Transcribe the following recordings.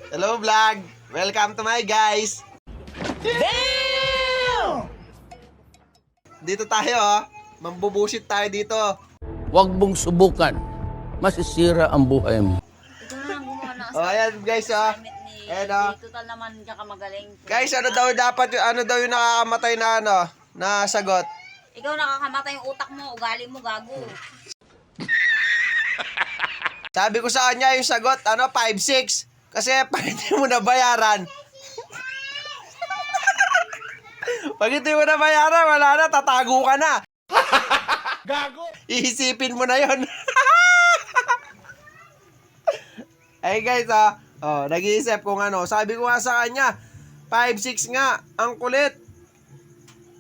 Hello vlog! Welcome to my guys! Damn! Dito tayo mambubusit tayo dito. Huwag mong subukan. Masisira ang buhay mo. Ito na lang gumawa ng Ayan guys Ayan Total naman diyan ka magaling. Guys, ano daw yung nakakamatay na na sagot? Ikaw nakakamatay yung utak mo, ugali mo, gago. Sabi ko sa kanya yung sagot, 5-6. Kasi pag hindi mo na bayaran. Pag hindi mo na bayaran, wala na, tatago ka na. Gago! Iisipin mo na yon. Ay guys, nag-iisip kung sabi ko nga sa kanya, 5-6 nga, ang kulit.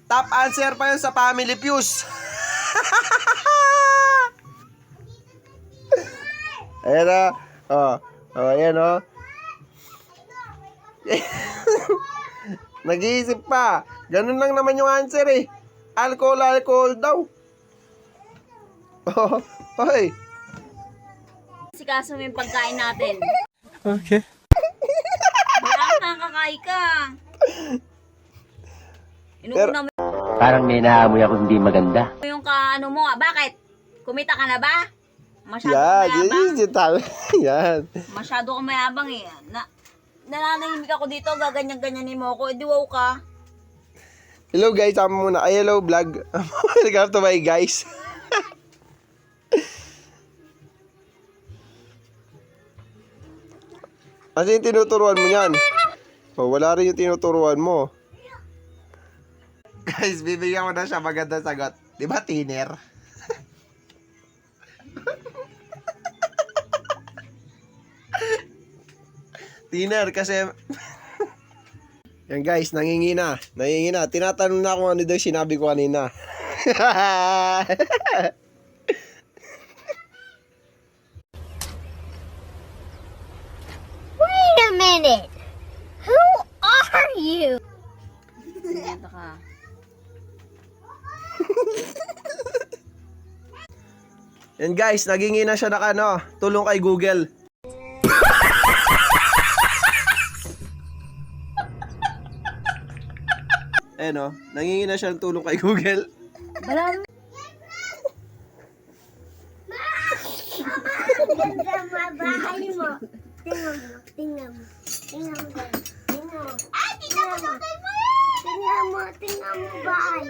Top answer pa yun sa Family Fuse. Ayan ayan Nag-iisip pa. Ganun lang naman yung answer eh. Alcohol daw. Hoy. Sikaso mo yung pagkain natin. Okay. Wala kang kakain ka. Inuuna mo Parang may naamoy ako hindi maganda. yung ano mo. Bakit? Kumita ka na ba? Masyado Yan, ka mayabang. Yan. Masyado ka mayabang eh. Nananahimik ako dito, gaganyan-ganyanin mo ako. Wow ka. Hello guys, sama muna. Ay, hello vlog. Welcome to my guys. Ano yung tinuturuan mo yan? Wala rin yung tinuturuan mo. Guys, bibigyan ko na siya magandang sagot. Di ba, thinner? Thinner kasi... Yan guys, nangingina. Tinatanong na kung ano daw sinabi ko kanina. Wait a minute. Who are you? Sinenta ka. Yan guys, nangingina siya na tulong kay Google. Nangingina siya ng tulong kay Google. Balam. Bahay mo. Tingnan mo. Tingnan mo. Ay, tingnan mo. Tingnan mo bahay.